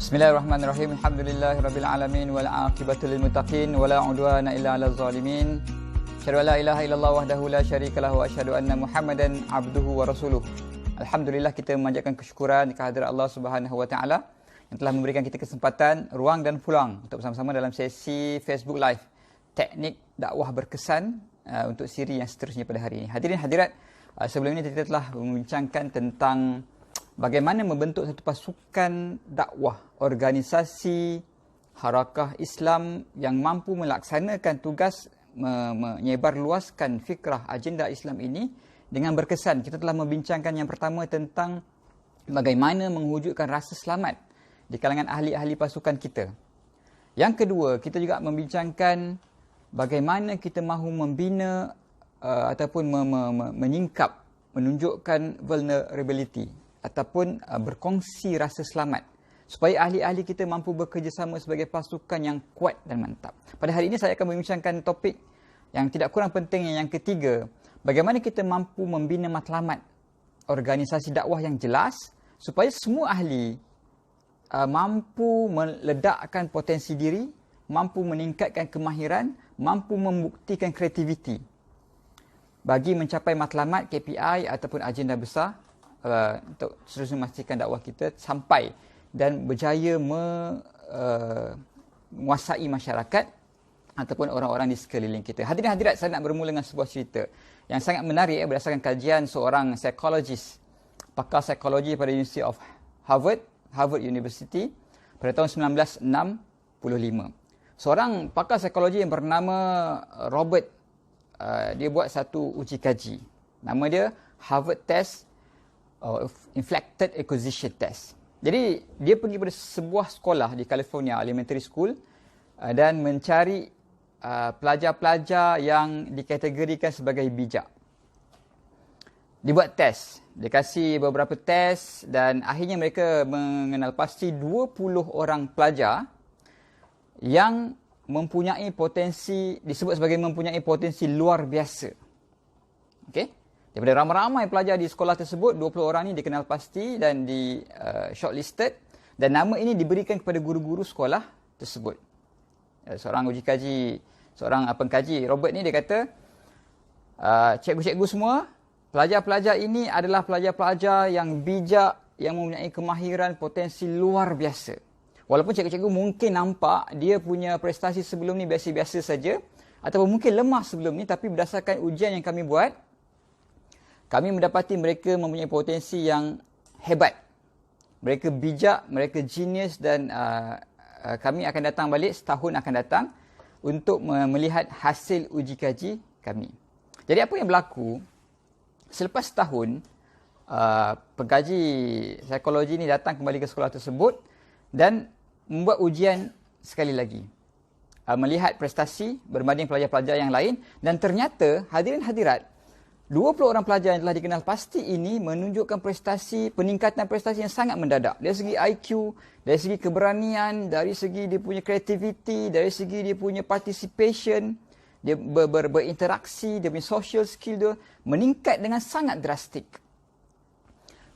Bismillahirrahmanirrahim. Alhamdulillahirabbil alamin wal aqibatu lil muttaqin wala udwana illa 'alal zalimin. Asyhadu an la ilaha illallah wahdahu la syarikalah wa asyhadu anna Muhammadan abduhu wa rasuluh. Alhamdulillah, kita memanjatkan kesyukuran kehadirat Allah Subhanahu wa taala yang telah memberikan kita kesempatan, ruang dan peluang untuk bersama-sama dalam sesi Facebook Live Teknik Dakwah Berkesan untuk siri yang seterusnya pada hari ini. Hadirin hadirat, sebelum ini kita telah membincangkan tentang bagaimana membentuk satu pasukan dakwah, organisasi, harakah Islam yang mampu melaksanakan tugas menyebarluaskan fikrah agenda Islam ini dengan berkesan. Kita telah membincangkan yang pertama tentang bagaimana mewujudkan rasa selamat di kalangan ahli-ahli pasukan kita. Yang kedua, kita juga membincangkan bagaimana kita mahu membina ataupun menyingkap, menunjukkan vulnerability ataupun berkongsi rasa selamat supaya ahli-ahli kita mampu bekerjasama sebagai pasukan yang kuat dan mantap. Pada hari ini saya akan membincangkan topik yang tidak kurang penting yang ketiga, bagaimana kita mampu membina matlamat organisasi dakwah yang jelas supaya semua ahli mampu meledakkan potensi diri, mampu meningkatkan kemahiran, mampu membuktikan kreativiti bagi mencapai matlamat KPI ataupun agenda besar untuk terus memastikan dakwah kita sampai dan berjaya menguasai masyarakat ataupun orang-orang di sekeliling kita. Hadirin hadirat, saya nak bermula dengan sebuah cerita yang sangat menarik berdasarkan kajian seorang psikologis, pakar psikologi pada University of Harvard University pada tahun 1965. Seorang pakar psikologi yang bernama Robert, dia buat satu uji kaji. Nama dia Harvard Test Inflected Acquisition Test. Jadi dia pergi pada sebuah sekolah di California, elementary school, dan mencari pelajar-pelajar yang dikategorikan sebagai bijak. Dia buat test, dia kasih beberapa test dan akhirnya mereka mengenal pasti 20 orang pelajar yang mempunyai potensi, disebut sebagai mempunyai potensi luar biasa. Okey? Daripada ramai-ramai pelajar di sekolah tersebut, 20 orang ini dikenal pasti dan di shortlisted, dan nama ini diberikan kepada guru-guru sekolah tersebut. Seorang uji kaji, seorang pengkaji Robert ni dia kata, cikgu-cikgu semua, pelajar-pelajar ini adalah pelajar-pelajar yang bijak, yang mempunyai kemahiran potensi luar biasa. Walaupun cikgu-cikgu mungkin nampak dia punya prestasi sebelum ni biasa-biasa saja, ataupun mungkin lemah sebelum ni, tapi berdasarkan ujian yang kami buat, kami mendapati mereka mempunyai potensi yang hebat. Mereka bijak, mereka genius, dan kami akan datang balik setahun akan datang untuk melihat hasil uji kaji kami. Jadi apa yang berlaku? Selepas setahun, pengkaji psikologi ini datang kembali ke sekolah tersebut dan membuat ujian sekali lagi. Melihat prestasi berbanding pelajar-pelajar yang lain, dan ternyata hadirin hadirat, 20 orang pelajar yang telah dikenal pasti ini menunjukkan peningkatan prestasi yang sangat mendadak. Dari segi IQ, dari segi keberanian, dari segi dia punya creativity, dari segi dia punya participation, dia berinteraksi, dia punya social skill dia meningkat dengan sangat drastik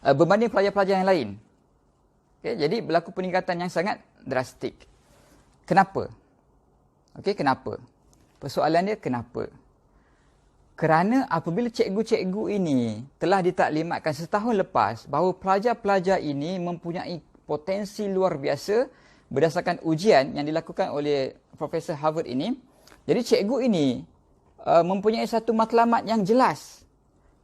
berbanding pelajar-pelajar yang lain. Okay, jadi berlaku peningkatan yang sangat drastik. Kenapa? Okay, kenapa? Persoalan dia kenapa? Kerana apabila cikgu-cikgu ini telah ditaklimatkan setahun lepas bahawa pelajar-pelajar ini mempunyai potensi luar biasa berdasarkan ujian yang dilakukan oleh Profesor Harvard ini, jadi cikgu ini mempunyai satu matlamat yang jelas,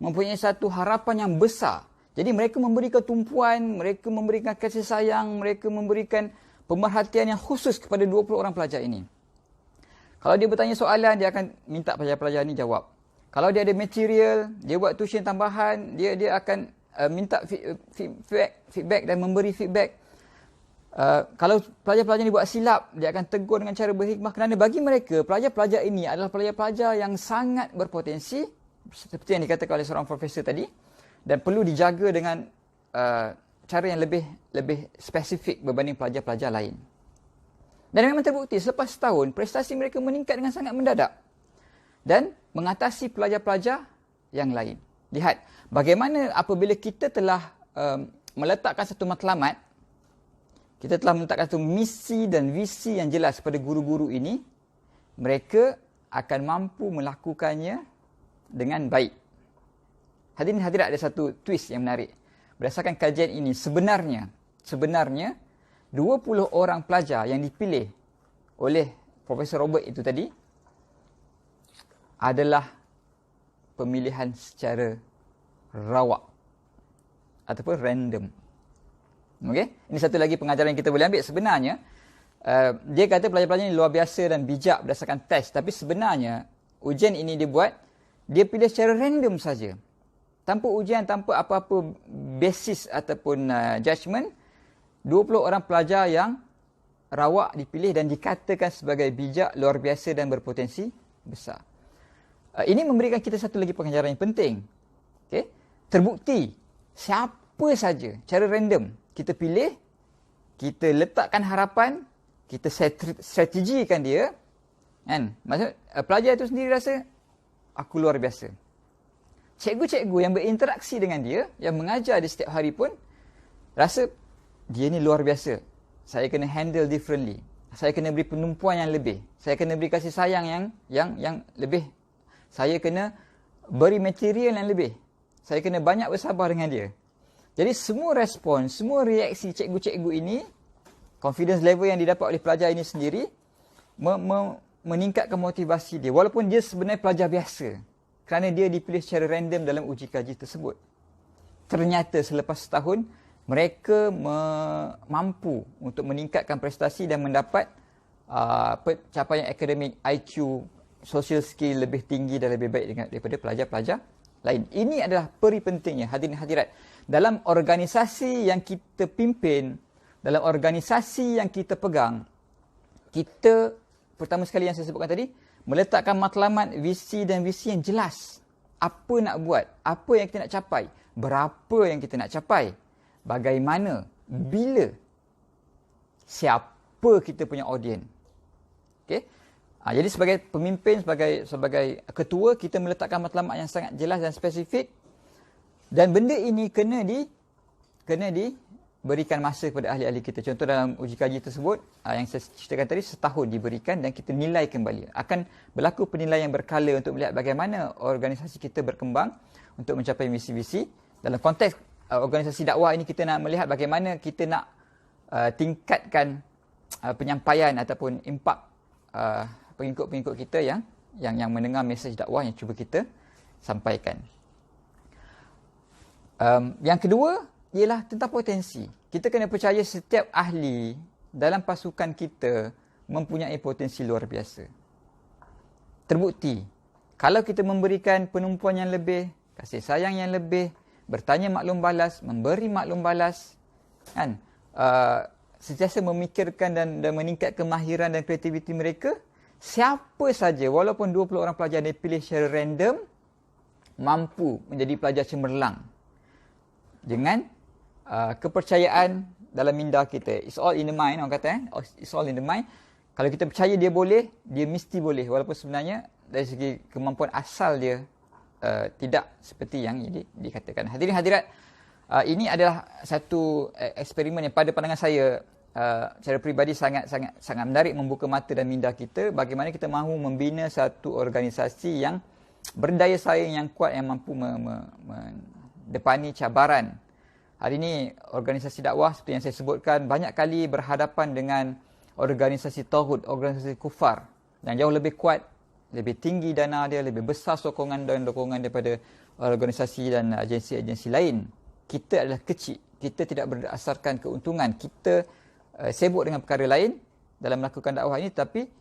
mempunyai satu harapan yang besar. Jadi mereka memberikan tumpuan, mereka memberikan kasih sayang, mereka memberikan pemerhatian yang khusus kepada 20 orang pelajar ini. Kalau dia bertanya soalan, dia akan minta pelajar-pelajar ini jawab. Kalau dia ada material, dia buat tuition tambahan, dia akan minta feedback dan memberi feedback. Kalau pelajar-pelajar ini buat silap, dia akan tegur dengan cara berhikmah, kerana bagi mereka, pelajar-pelajar ini adalah pelajar-pelajar yang sangat berpotensi, seperti yang dikatakan oleh seorang profesor tadi, dan perlu dijaga dengan cara yang lebih spesifik berbanding pelajar-pelajar lain. Dan memang terbukti, selepas setahun, prestasi mereka meningkat dengan sangat mendadak dan mengatasi pelajar-pelajar yang lain. Lihat, bagaimana apabila kita telah meletakkan satu matlamat, kita telah meletakkan satu misi dan visi yang jelas kepada guru-guru ini, mereka akan mampu melakukannya dengan baik. Hadirin hadirat, ada satu twist yang menarik. Berdasarkan kajian ini, sebenarnya 20 orang pelajar yang dipilih oleh Profesor Robert itu tadi adalah pemilihan secara rawak ataupun random. Okey, ini satu lagi pengajaran yang kita boleh ambil. Sebenarnya dia kata pelajar-pelajar ini luar biasa dan bijak berdasarkan test, tapi sebenarnya ujian ini dia pilih secara random saja. Tanpa ujian, tanpa apa-apa basis ataupun judgement, 20 orang pelajar yang rawak dipilih dan dikatakan sebagai bijak, luar biasa dan berpotensi besar. Ini memberikan kita satu lagi pengajaran yang penting. Okay? Terbukti siapa saja cara random kita pilih, kita letakkan harapan, kita strategikan dia, kan? Maksud pelajar itu sendiri rasa aku luar biasa. Cikgu-cikgu yang berinteraksi dengan dia, yang mengajar dia setiap hari pun rasa dia ni luar biasa. Saya kena handle differently. Saya kena beri penumpuan yang lebih. Saya kena beri kasih sayang yang lebih. Saya kena beri material yang lebih. Saya kena banyak bersabar dengan dia. Jadi semua respon, semua reaksi cikgu-cikgu ini, confidence level yang didapat oleh pelajar ini sendiri meningkatkan motivasi dia. Walaupun dia sebenarnya pelajar biasa, kerana dia dipilih secara random dalam uji kaji tersebut. Ternyata selepas setahun, mereka mampu untuk meningkatkan prestasi dan mendapat capaian akademik, IQ, social skill lebih tinggi dan lebih baik daripada pelajar-pelajar lain. Ini adalah peri pentingnya, hadirin hadirat. Dalam organisasi yang kita pimpin, dalam organisasi yang kita pegang, kita pertama sekali yang saya sebutkan tadi, meletakkan matlamat, visi dan visi yang jelas. Apa nak buat, apa yang kita nak capai, berapa yang kita nak capai, bagaimana, bila, siapa kita punya audien. Okay? Jadi sebagai pemimpin, sebagai ketua, kita meletakkan matlamat yang sangat jelas dan spesifik. Dan benda ini kena diberikan masa kepada ahli-ahli kita. Contoh dalam uji kaji tersebut, yang saya ceritakan tadi, setahun diberikan dan kita nilai kembali. Akan berlaku penilaian yang berkala untuk melihat bagaimana organisasi kita berkembang untuk mencapai misi-visi. Dalam konteks organisasi dakwah ini, kita nak melihat bagaimana kita nak tingkatkan penyampaian ataupun impak pengikut-pengikut kita yang mendengar mesej dakwah yang cuba kita sampaikan. Yang kedua ialah tentang potensi. Kita kena percaya setiap ahli dalam pasukan kita mempunyai potensi luar biasa. Terbukti, kalau kita memberikan penumpuan yang lebih, kasih sayang yang lebih, bertanya maklum balas, memberi maklum balas, kan? Sentiasa memikirkan dan meningkatkan kemahiran dan kreativiti mereka, siapa saja, walaupun 20 orang pelajar dipilih secara random, mampu menjadi pelajar cemerlang dengan kepercayaan dalam minda kita. It's all in the mind, orang kata. It's all in the mind. Kalau kita percaya dia boleh, dia mesti boleh. Walaupun sebenarnya dari segi kemampuan asal dia tidak seperti yang dikatakan. Hadirin hadirat, ini adalah satu eksperimen yang pada pandangan saya secara peribadi sangat menarik, membuka mata dan minda kita bagaimana kita mahu membina satu organisasi yang berdaya saing yang kuat, yang mampu mendepani cabaran. Hari ini organisasi dakwah seperti yang saya sebutkan banyak kali berhadapan dengan organisasi tauhid, organisasi kufar yang jauh lebih kuat, lebih tinggi dana dia, lebih besar sokongan dan dokongan daripada organisasi dan agensi-agensi lain. Kita adalah kecil, kita tidak berdasarkan keuntungan, kita sibuk dengan perkara lain dalam melakukan dakwah ini, tapi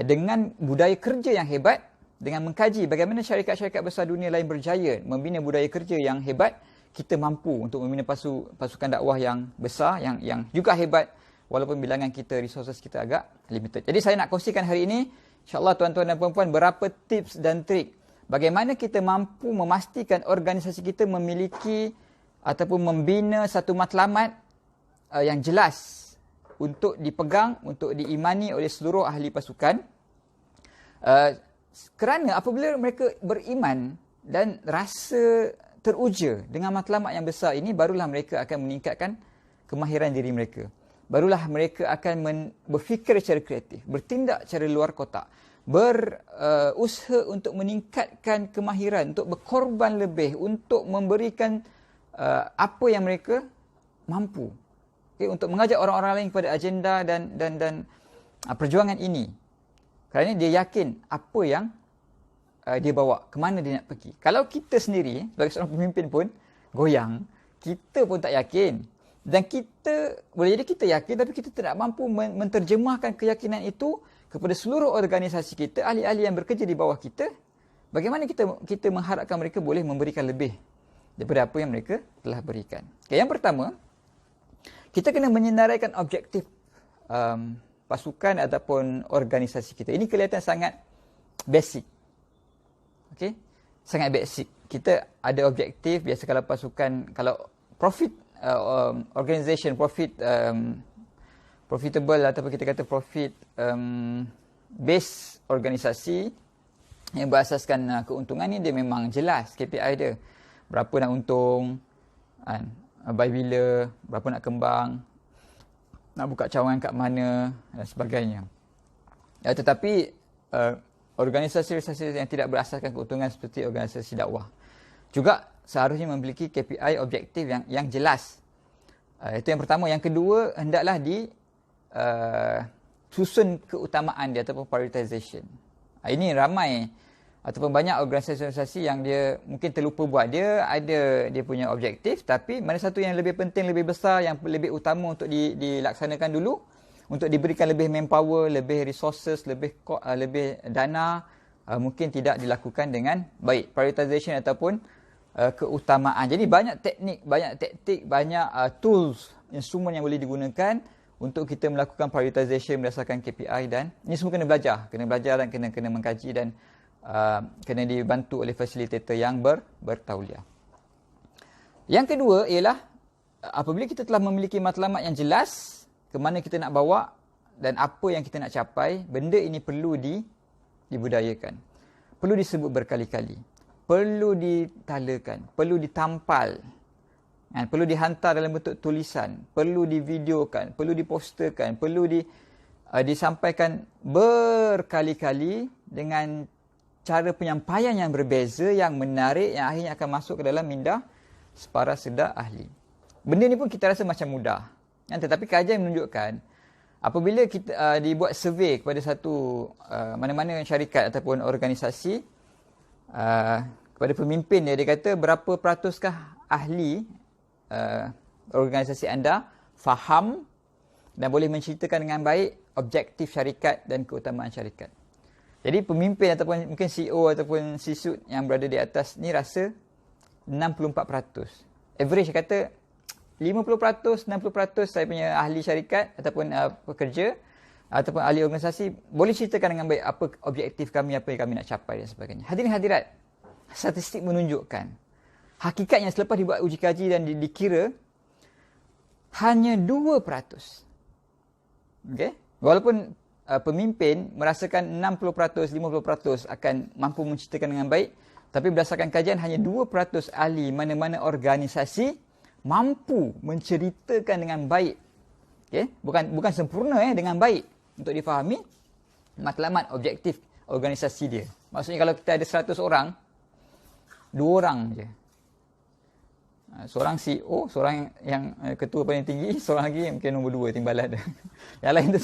dengan budaya kerja yang hebat, dengan mengkaji bagaimana syarikat-syarikat besar dunia lain berjaya membina budaya kerja yang hebat, kita mampu untuk membina pasukan dakwah yang besar, yang juga hebat, walaupun bilangan kita, resources kita agak limited. Jadi saya nak kongsikan hari ini, insyaAllah tuan-tuan dan puan-puan, berapa tips dan trik bagaimana kita mampu memastikan organisasi kita memiliki ataupun membina satu matlamat yang jelas untuk dipegang, untuk diimani oleh seluruh ahli pasukan. Kerana apabila mereka beriman dan rasa teruja dengan matlamat yang besar ini, barulah mereka akan meningkatkan kemahiran diri mereka. barulah mereka akan berfikir secara kreatif, bertindak secara luar kotak, berusaha untuk meningkatkan kemahiran, untuk berkorban lebih, untuk memberikan apa yang mereka mampu. Untuk mengajak orang-orang lain kepada agenda dan perjuangan ini. Kerana dia yakin apa yang dia bawa, ke mana dia nak pergi. Kalau kita sendiri, sebagai seorang pemimpin pun, goyang, kita pun tak yakin. Dan kita, boleh jadi kita yakin, tapi kita tidak mampu menterjemahkan keyakinan itu kepada seluruh organisasi kita, ahli-ahli yang bekerja di bawah kita. Bagaimana kita mengharapkan mereka boleh memberikan lebih daripada apa yang mereka telah berikan. Yang pertama, kita kena menyenaraikan objektif pasukan ataupun organisasi kita. Ini kelihatan sangat basic. Okey, sangat basic. Kita ada objektif, biasa kalau pasukan, kalau profit organisation, profitable ataupun kita kata profit base organisasi yang berasaskan keuntungan ni, dia memang jelas KPI dia. Berapa nak untung, by bila, berapa nak kembang, nak buka cawangan kat mana dan sebagainya. Tetapi organisasi-organisasi yang tidak berasaskan keuntungan seperti organisasi dakwah juga seharusnya memiliki KPI objektif yang jelas. Itu yang pertama. Yang kedua, hendaklah susun keutamaan dia ataupun prioritization. Ini ramai ataupun banyak organisasi-organisasi yang dia mungkin terlupa buat. Dia ada dia punya objektif, tapi mana satu yang lebih penting, lebih besar, yang lebih utama untuk dilaksanakan dulu, untuk diberikan lebih manpower, lebih resources, lebih dana, mungkin tidak dilakukan dengan baik. Prioritization ataupun keutamaan. Jadi banyak teknik, banyak taktik, banyak tools, instrumen yang boleh digunakan untuk kita melakukan prioritization berdasarkan KPI, dan ini semua kena belajar dan kena mengkaji, dan kena dibantu oleh facilitator yang bertauliah. Yang kedua ialah apabila kita telah memiliki matlamat yang jelas ke mana kita nak bawa dan apa yang kita nak capai, benda ini perlu dibudayakan. Perlu disebut berkali-kali. Perlu ditalakan, perlu ditampal. Perlu dihantar dalam bentuk tulisan, perlu divideokan, perlu diposterkan, perlu disampaikan berkali-kali dengan cara penyampaian yang berbeza, yang menarik, yang akhirnya akan masuk ke dalam minda separa sedah ahli. Benda ni pun kita rasa macam mudah. Tetapi kajian menunjukkan apabila kita dibuat survey kepada satu mana-mana syarikat ataupun organisasi, kepada pemimpin dia kata berapa peratuskah ahli organisasi anda faham dan boleh menceritakan dengan baik objektif syarikat dan keutamaan syarikat. Jadi pemimpin ataupun mungkin CEO ataupun C-suite yang berada di atas ni rasa 64%. Average kata 50%, 60% saya punya ahli syarikat ataupun pekerja ataupun ahli organisasi boleh ceritakan dengan baik apa objektif kami, apa yang kami nak capai dan sebagainya. Hadirin hadirat, statistik menunjukkan hakikatnya selepas dibuat uji kaji dan dikira hanya 2%. Okey? Walaupun pemimpin merasakan 60%, 50% akan mampu menceritakan dengan baik, tapi berdasarkan kajian hanya 2% ahli mana-mana organisasi mampu menceritakan dengan baik. Okay? Bukan sempurna dengan baik untuk difahami matlamat objektif organisasi dia. Maksudnya kalau kita ada 100 orang, 2 orang je. Seorang CEO, seorang yang ketua paling tinggi, seorang lagi mungkin nombor 2 timbalan dia. Yang lain tu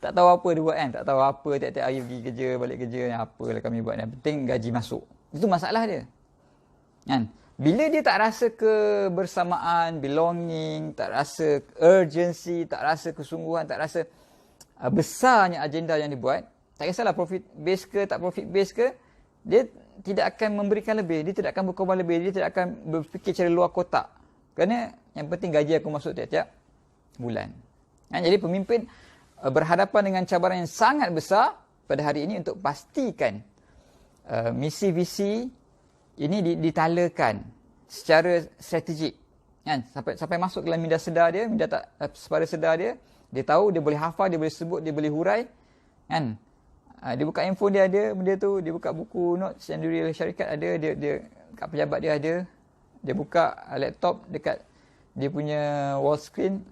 tak tahu apa dia buat kan, tak tahu apa, tiap-tiap hari pergi kerja, balik kerja, apalah kami buat. Yang penting gaji masuk. Itu masalah dia. Kan? Bila dia tak rasa kebersamaan, belonging, tak rasa urgency, tak rasa kesungguhan, tak rasa besarnya agenda yang dibuat, tak kisahlah profit base ke tak profit base ke, dia tidak akan memberikan lebih, dia tidak akan berkorban lebih, dia tidak akan berfikir secara luar kotak. Kerana yang penting gaji aku masuk tiap-tiap bulan. Jadi pemimpin berhadapan dengan cabaran yang sangat besar pada hari ini untuk pastikan misi visi ini ditalakan secara strategik, kan? Sampai masuk dalam minda sedar dia, minda tak separa sedar dia, dia tahu, dia boleh hafal, dia boleh sebut, dia boleh hurai, kan? Dia buka handphone dia ada benda tu, dia buka buku notes yang diberi oleh syarikat ada, dia kat pejabat dia ada, dia buka laptop dekat dia punya wall screen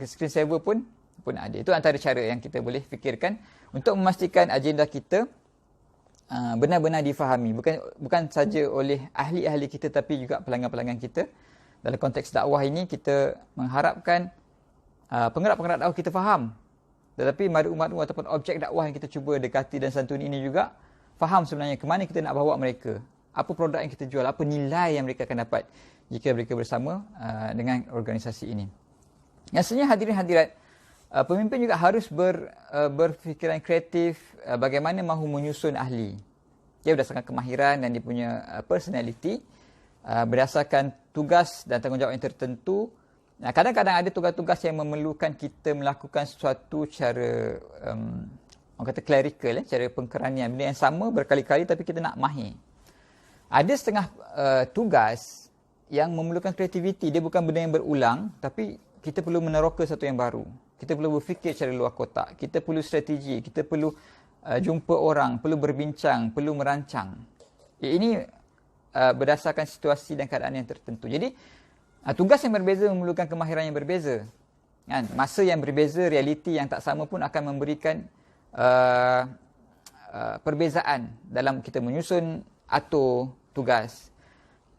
screen saver pun ada. Itu antara cara yang kita boleh fikirkan untuk memastikan agenda kita benar-benar difahami. Bukan saja oleh ahli-ahli kita tapi juga pelanggan-pelanggan kita. Dalam konteks dakwah ini kita mengharapkan penggerak-penggerak dakwah kita faham. Tetapi madu-madu ataupun objek dakwah yang kita cuba dekati dan santuni ini juga faham sebenarnya ke mana kita nak bawa mereka. Apa produk yang kita jual, apa nilai yang mereka akan dapat jika mereka bersama dengan organisasi ini. Yang sebenarnya hadirin hadirat, pemimpin juga harus berfikiran kreatif bagaimana mahu menyusun ahli. Dia berdasarkan kemahiran dan dia punya personality, berdasarkan tugas dan tanggungjawab yang tertentu. Kadang-kadang ada tugas-tugas yang memerlukan kita melakukan sesuatu cara orang kata clerical, cara pengkeranian. Benda yang sama berkali-kali tapi kita nak mahir. Ada setengah tugas yang memerlukan kreativiti. Dia bukan benda yang berulang tapi kita perlu meneroka sesuatu yang baru. Kita perlu berfikir secara luar kotak. Kita perlu strategi. Kita perlu jumpa orang. Perlu berbincang. Perlu merancang. Ini berdasarkan situasi dan keadaan yang tertentu. Jadi, tugas yang berbeza memerlukan kemahiran yang berbeza. Kan? Masa yang berbeza, realiti yang tak sama pun akan memberikan perbezaan dalam kita menyusun atur tugas.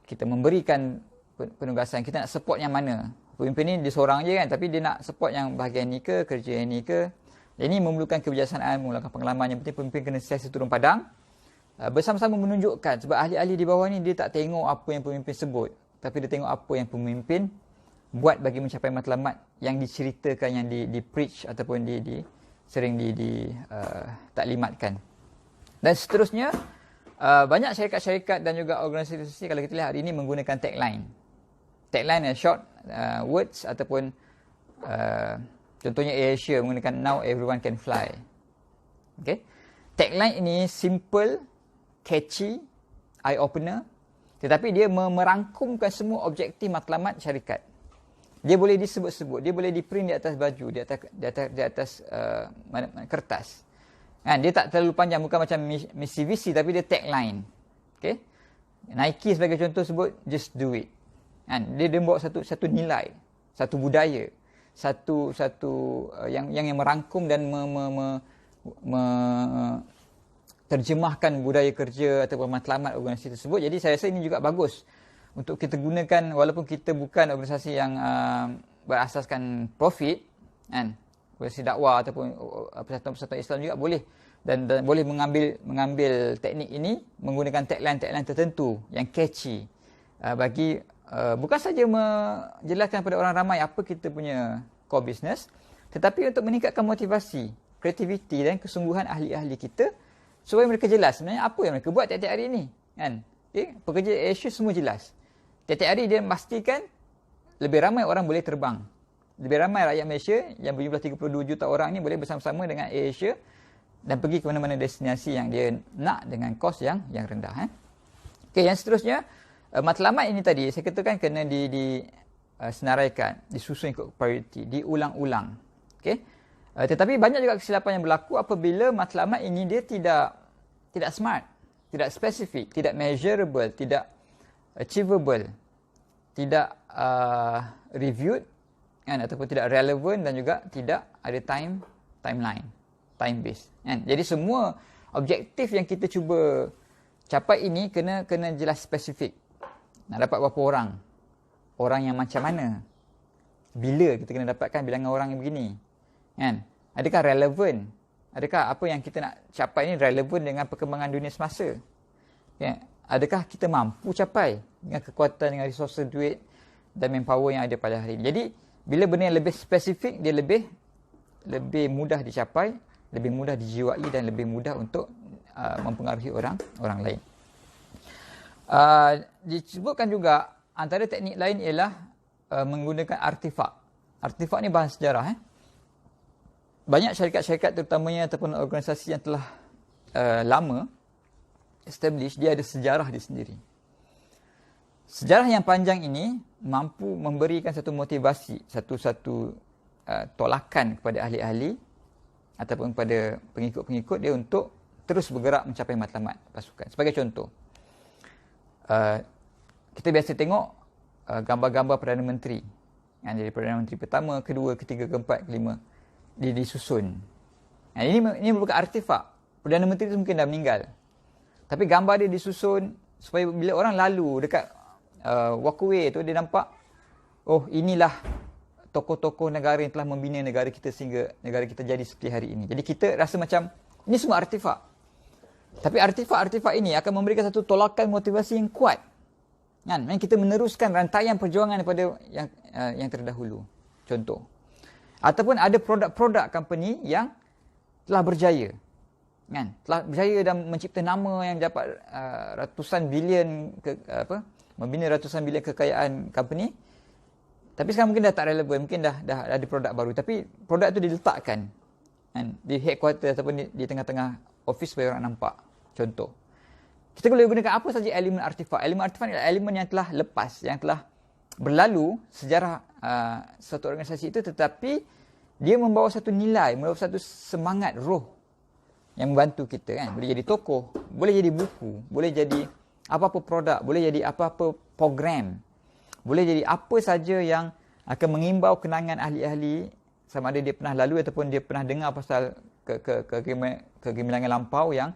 Kita memberikan penugasan. Kita nak support yang mana. Pemimpin ni dia seorang je kan, tapi dia nak support yang bahagian ni ke, kerja yang ni ke. Ini memerlukan kebijaksanaan, memerlukan pengalaman. Yang penting pemimpin kena sentiasa turun padang. Bersama-sama menunjukkan, sebab ahli-ahli di bawah ni dia tak tengok apa yang pemimpin sebut, tapi dia tengok apa yang pemimpin buat bagi mencapai matlamat yang diceritakan, yang di-preach ataupun sering taklimatkan. Dan seterusnya, banyak syarikat-syarikat dan juga organisasi kalau kita lihat hari ini menggunakan tagline. Tagline short words ataupun contohnya AirAsia menggunakan now everyone can fly. Okay. Tagline ini simple, catchy, eye opener, tetapi dia merangkumkan semua objektif matlamat syarikat. Dia boleh disebut-sebut, dia boleh di-print di atas baju, di atas kertas. Kan, dia tak terlalu panjang, bukan macam misi visi tapi dia tagline. Okay. Nike sebagai contoh sebut just do it. Kan, dia bawa satu nilai, satu budaya, satu yang merangkum dan terjemahkan budaya kerja ataupun matlamat organisasi tersebut. Jadi saya rasa ini juga bagus untuk kita gunakan walaupun kita bukan organisasi yang berasaskan profit, kan, organisasi dakwah ataupun persatuan-persatuan Islam juga boleh dan boleh mengambil teknik ini menggunakan tagline tertentu yang catchy bagi bukan saja menjelaskan kepada orang ramai apa kita punya core business, tetapi untuk meningkatkan motivasi, kreativiti dan kesungguhan ahli-ahli kita supaya mereka jelas sebenarnya apa yang mereka buat tiap-tiap hari ini. Kan? Okay? Pekerja AirAsia semua jelas. Tiap-tiap hari dia memastikan lebih ramai orang boleh terbang. Lebih ramai rakyat Malaysia yang berjumlah 32 juta orang ini boleh bersama-sama dengan AirAsia dan pergi ke mana-mana destinasi yang dia nak dengan kos yang rendah. Okay, yang seterusnya, matlamat ini tadi saya katakan kena senaraikan, disusun ikut priority, diulang-ulang. Okay? Tetapi banyak juga kesilapan yang berlaku apabila matlamat ini dia tidak smart, tidak spesifik, tidak measurable, tidak achievable, tidak reviewed, kan, ataupun tidak relevan dan juga tidak ada timeline, time base. Kan? Jadi semua objektif yang kita cuba capai ini kena jelas spesifik. Nak dapat berapa orang? Orang yang macam mana? Bila kita kena dapatkan bilangan orang yang begini? Kan? Adakah relevan? Adakah apa yang kita nak capai ini relevan dengan perkembangan dunia semasa? Kan? Adakah kita mampu capai dengan kekuatan, dengan resource duit dan manpower yang ada pada hari ini? Jadi, bila benda yang lebih spesifik, dia lebih mudah dicapai, lebih mudah dijiwai dan lebih mudah untuk mempengaruhi orang lain. Disebutkan juga antara teknik lain ialah menggunakan artifak. Artifak ni bahan sejarah. Banyak syarikat-syarikat terutamanya ataupun organisasi yang telah lama established, dia ada sejarah dia sendiri. Sejarah yang panjang ini mampu memberikan satu motivasi, satu tolakan kepada ahli-ahli ataupun kepada pengikut-pengikut dia untuk terus bergerak mencapai matlamat pasukan. Sebagai contoh, kita biasa tengok gambar-gambar Perdana Menteri Jadi Perdana Menteri pertama, kedua, ketiga, keempat, kelima dia disusun. Ini merupakan artifak. Perdana Menteri itu mungkin dah meninggal, tapi gambar dia disusun supaya bila orang lalu dekat walkway tu dia nampak, oh inilah tokoh-tokoh negara yang telah membina negara kita sehingga negara kita jadi seperti hari ini. Jadi kita rasa macam ini semua artifak. Tapi artifak-artifak ini akan memberikan satu tolakan motivasi yang kuat. Kan? Kita meneruskan rantaian perjuangan daripada yang terdahulu. Contoh. Ataupun ada produk-produk company yang telah berjaya. Kan? Telah berjaya dan mencipta nama yang dapat ratusan bilion membina ratusan bilion kekayaan company. Tapi sekarang mungkin dah tak relevan, mungkin dah ada produk baru. Tapi produk tu diletakkan kan, di headquarter ataupun di tengah-tengah office supaya orang nampak. Contoh. Kita boleh gunakan apa saja elemen artifak. Elemen artifak adalah elemen yang telah lepas, yang telah berlalu sejarah satu organisasi itu, tetapi dia membawa satu nilai, membawa satu semangat roh yang membantu kita kan. Boleh jadi tokoh, boleh jadi buku, boleh jadi apa-apa produk, boleh jadi apa-apa program, boleh jadi apa saja yang akan mengimbau kenangan ahli-ahli, sama ada dia pernah lalu ataupun dia pernah dengar pasal kegemilangan lampau yang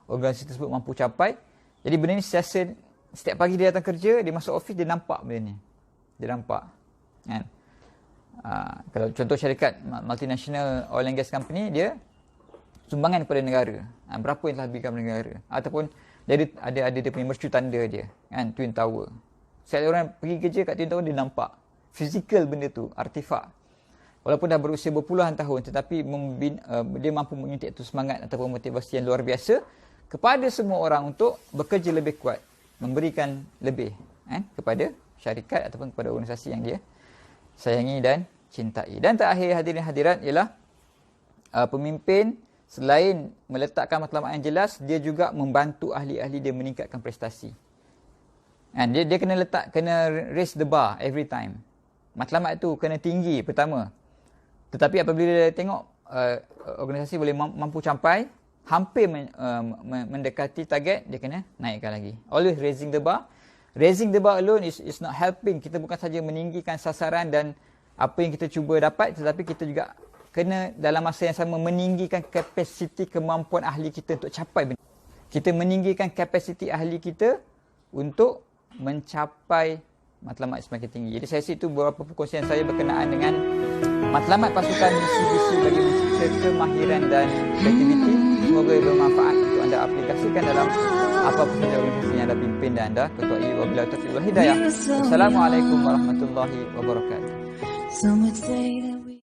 organisasi tersebut mampu capai. Jadi benda ni setiap pagi dia datang kerja, dia masuk office, dia nampak benda ni. Dia nampak. Kan? Kalau contoh syarikat multinational oil and gas company, dia sumbangan kepada negara. Berapa yang telah diberikan kepada negara. Ataupun dia ada dia punya mercu tanda dia. Kan? Twin Tower. Setiap orang pergi kerja kat Twin Tower, dia nampak. Fizikal benda tu, artifak. Walaupun dah berusia berpuluhan tahun, tetapi dia mampu menyuntik tu semangat ataupun motivasi yang luar biasa kepada semua orang untuk bekerja lebih kuat, memberikan lebih kepada syarikat ataupun kepada organisasi yang dia sayangi dan cintai. Dan terakhir hadirin hadirat ialah pemimpin selain meletakkan matlamat yang jelas, dia juga membantu ahli-ahli dia meningkatkan prestasi. Dia kena raise the bar every time. Matlamat tu kena tinggi pertama. Tetapi apabila dia tengok organisasi boleh mampu capai, hampir mendekati target, dia kena naikkan lagi. Always raising the bar. Raising the bar alone is not helping. Kita bukan saja meninggikan sasaran dan apa yang kita cuba dapat, tetapi kita juga kena dalam masa yang sama meninggikan kapasiti kemampuan ahli kita untuk capai benda. Kita meninggikan kapasiti ahli kita untuk mencapai matlamat semakin tinggi. Jadi saya rasa itu beberapa perkongsian saya berkenaan dengan matlamat pasukan misi-misi bagi mencipta kemahiran dan kreativiti. Semoga bermanfaat untuk anda aplikasikan dalam apa-apa sahaja organisasi yang anda pimpin dan anda ketuai. Wabillahi taufiq wal hidayah. Assalamualaikum warahmatullahi wabarakatuh.